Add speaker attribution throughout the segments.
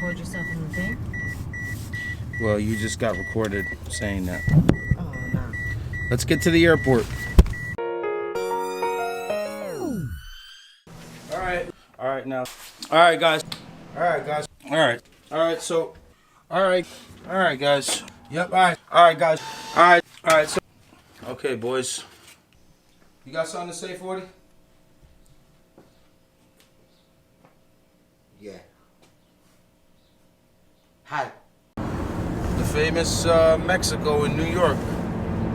Speaker 1: record yourself on the thing?
Speaker 2: Well, you just got recorded saying that.
Speaker 1: Oh, no.
Speaker 2: Let's get to the airport. All right, now. All right, guys. All right, guys. All right. All right, so. All right, guys. Yep, all right, guys. All right, so. Okay, boys. You got something to say, 40?
Speaker 3: Yeah. Hi.
Speaker 2: The famous Mexico in New York.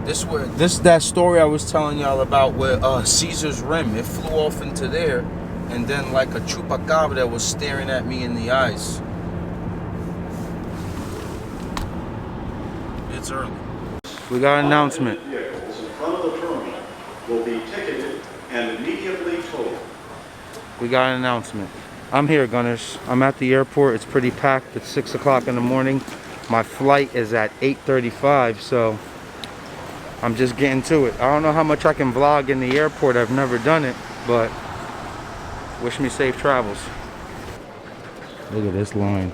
Speaker 2: This that story I was telling y'all about where Caesar's rim, it flew off into there, and then like a chupacabra that was staring at me in the eyes. It's early. We got an announcement.
Speaker 4: Vehicles in front of the terminal will be ticketed and immediately towed.
Speaker 2: We got an announcement. I'm here, Gunners. I'm at the airport. It's pretty packed. It's 6 o'clock in the morning. My flight is at 8:35, so I'm just getting to it. I don't know how much I can vlog in the airport. I've never done it, but wish me safe travels. Look at this line.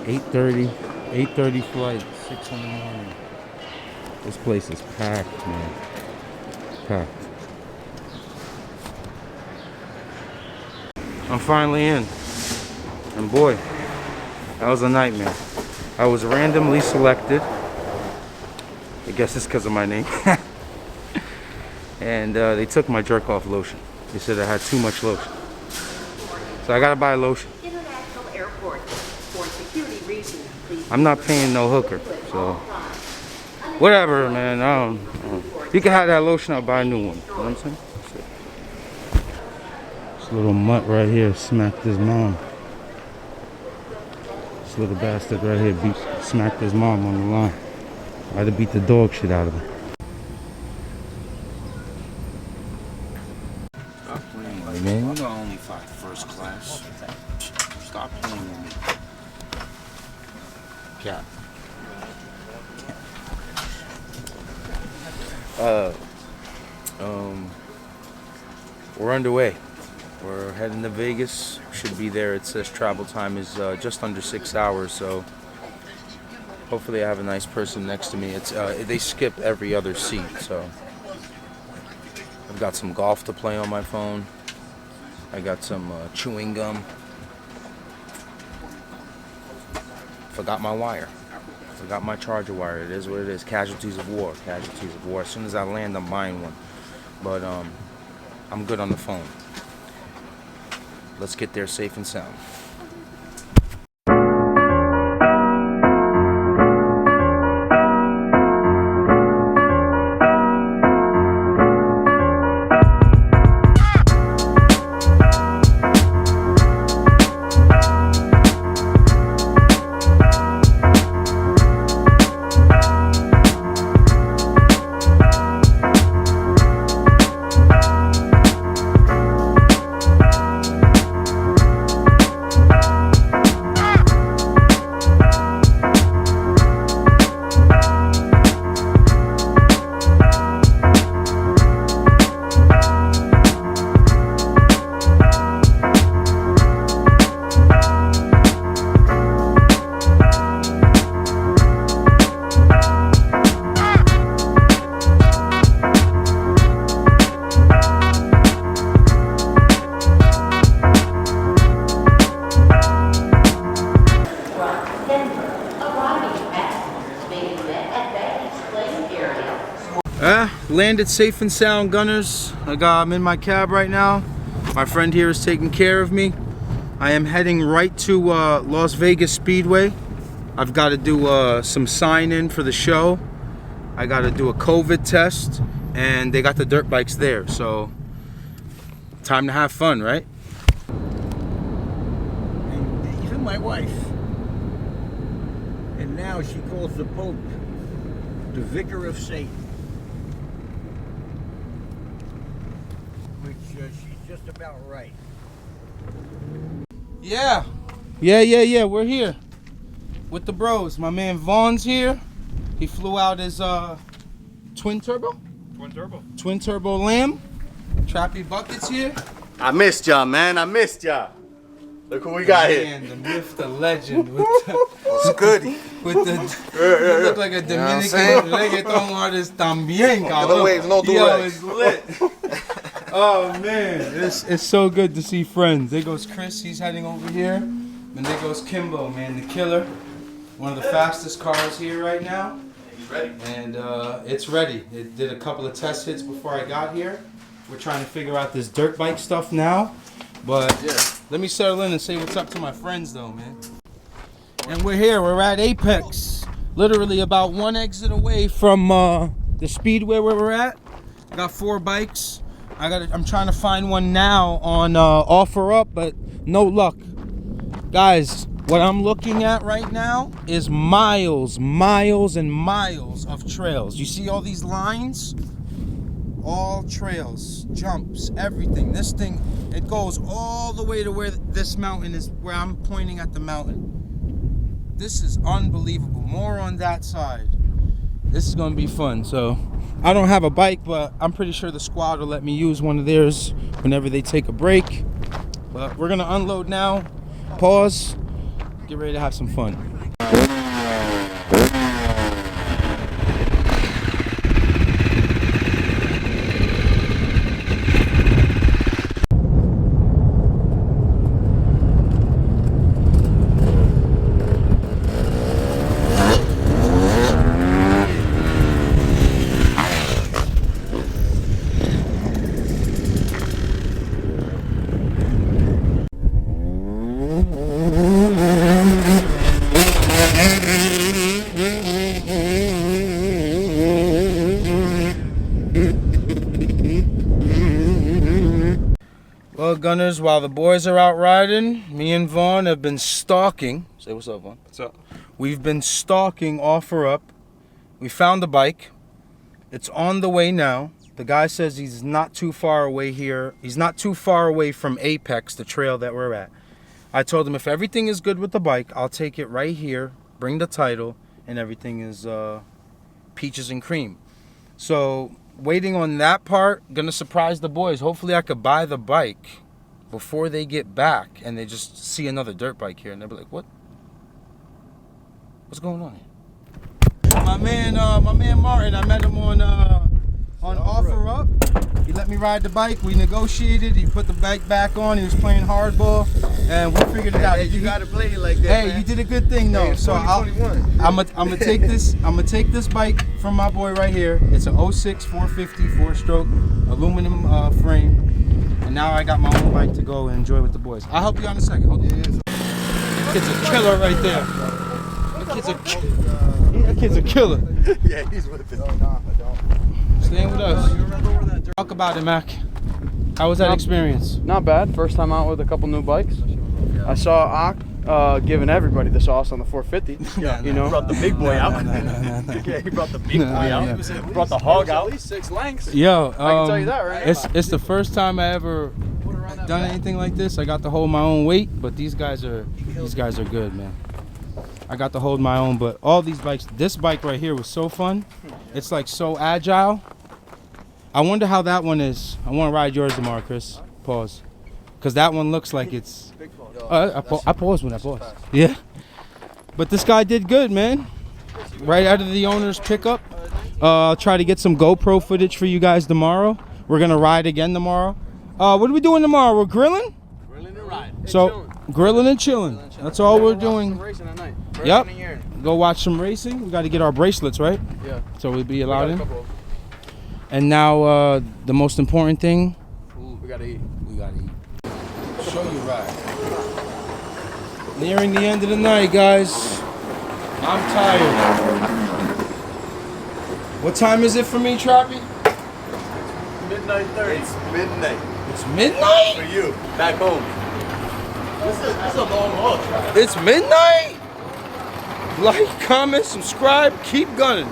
Speaker 2: 8:30 flight, 6 in the morning. This place is packed, man. Packed. I'm finally in. And boy, that was a nightmare. I was randomly selected. I guess it's because of my name. And they took my jerk off lotion. They said I had too much lotion. So I gotta buy lotion.
Speaker 5: International Airport. For security reasons, please.
Speaker 2: I'm not paying no hooker, so whatever, man. You can have that lotion, I'll buy a new one. You know what I'm saying? This little mutt right here smacked his mom. This little bastard right here smacked his mom on the line. I had to beat the dog shit out of him. Stop playing with me, man. You know I only fly first class. Stop playing with me. Cat. We're underway. We're heading to Vegas. Should be there. It says travel time is just under 6 hours, so hopefully I have a nice person next to me. It's they skip every other seat, so I've got some golf to play on my phone. I got some chewing gum. Forgot my wire. Forgot my charger wire. It is what it is. Casualties of war. Casualties of war. As soon as I land, I'm buying one. But I'm good on the phone. Let's get there safe and sound. Landed safe and sound, Gunners. I'm in my cab right now. My friend here is taking care of me. I am heading right to Las Vegas Speedway. I've got to do some sign-in for the show. I got to do a COVID test, and they got the dirt bikes there. So, time to have fun, right?
Speaker 3: And even my wife. And now she calls the Pope the Vicar of Satan. Which she's just about right.
Speaker 2: Yeah. We're here with the bros. My man Vaughn's here. He flew out his twin turbo Lamb. Trappy Bucket's here.
Speaker 6: I missed y'all, man. I missed y'all. Look who we got here.
Speaker 2: Man, the myth, the legend. With
Speaker 6: What's good?
Speaker 2: with the you look like a Dominican reggaeton artist también, cabrón.
Speaker 6: No waves, no
Speaker 2: Yo,
Speaker 6: do-rags.
Speaker 2: it's lit. Oh man, it's so good to see friends. There goes Chris, he's heading over here. And there goes Kimbo, man, the killer. One of the fastest cars here right now.
Speaker 6: He's ready.
Speaker 2: And it's ready. It did a couple of test hits before I got here. We're trying to figure out this dirt bike stuff now. But yeah, let me settle in and say what's up to my friends though, man. And we're here, we're at Apex. Literally about one exit away from the speedway where we're at. I got 4 bikes. I'm trying to find one now on OfferUp, but no luck. Guys, what I'm looking at right now is miles and miles of trails. You see all these lines? All trails, jumps, everything. This thing, it goes all the way to where this mountain is, where I'm pointing at the mountain. This is unbelievable. More on that side. This is gonna be fun. So I don't have a bike, but I'm pretty sure the squad will let me use one of theirs whenever they take a break. But we're gonna unload now, pause, get ready to have some fun. Well, Gunners, while the boys are out riding, me and Vaughn have been stalking. Say what's up, Vaughn.
Speaker 6: What's up?
Speaker 2: We've been stalking OfferUp. We found the bike. It's on the way now. The guy says he's not too far away here. He's not too far away from Apex, the trail that we're at. I told him if everything is good with the bike, I'll take it right here, bring the title, and everything is peaches and cream. So waiting on that part, gonna surprise the boys. Hopefully I could buy the bike before they get back and they just see another dirt bike here and they'll be like, what's going on here? My man Martin, I met him on OfferUp. He let me ride the bike. We negotiated. He put the bike back on. He was playing hardball, and we figured it out.
Speaker 6: Hey, you gotta play it like that.
Speaker 2: Hey,
Speaker 6: man.
Speaker 2: you did a good thing though.
Speaker 6: Hey,
Speaker 2: So I'm
Speaker 6: 2021.
Speaker 2: gonna take this. I'm gonna take this bike from my boy right here. It's an 06 450 4-stroke aluminum frame, and now I got my own bike to go and enjoy with the boys. I'll help you on a second. Hold on. Kid's a killer right there. That kid's a killer.
Speaker 6: Yeah, he's with it.
Speaker 2: Staying with us. Talk about it, Mac. How was that experience?
Speaker 7: Not bad. First time out with a couple new bikes. I saw Ak giving everybody the sauce on the 450. You know,
Speaker 6: Brought the big boy out. Yeah, he brought the big boy out. Brought the hog out.
Speaker 7: At least 6 lengths.
Speaker 2: Yo,
Speaker 7: I can tell you that, right?
Speaker 2: It's the first time I ever done anything like this. I got to hold my own weight, but these guys are good, man. I got to hold my own, but all these bikes, this bike right here was so fun. It's like so agile. I wonder how that one is. I want to ride yours tomorrow, Chris. Pause. Because that one looks like it's... I paused when I paused. Yeah. But this guy did good, man. Right out of the owner's pickup. I'll try to get some GoPro footage for you guys tomorrow. We're going to ride again tomorrow. What are we doing tomorrow? We're grilling?
Speaker 7: Grilling and riding.
Speaker 2: So, grilling and chilling. That's all we're doing.
Speaker 7: Some racing at night.
Speaker 2: Yep. Go watch some racing. We got to get our bracelets, right?
Speaker 7: Yeah.
Speaker 2: So we'll be allowed in.
Speaker 7: Couple.
Speaker 2: And now the most important thing.
Speaker 7: We gotta eat.
Speaker 2: We got to eat. Show you right. Nearing the end of the night, guys. I'm tired. What time is it for me, Trappy?
Speaker 6: Midnight 30. It's midnight.
Speaker 2: It's midnight?
Speaker 6: For you. Back home. This is a long haul, Travis.
Speaker 2: It's midnight? Like, comment, subscribe, keep gunning.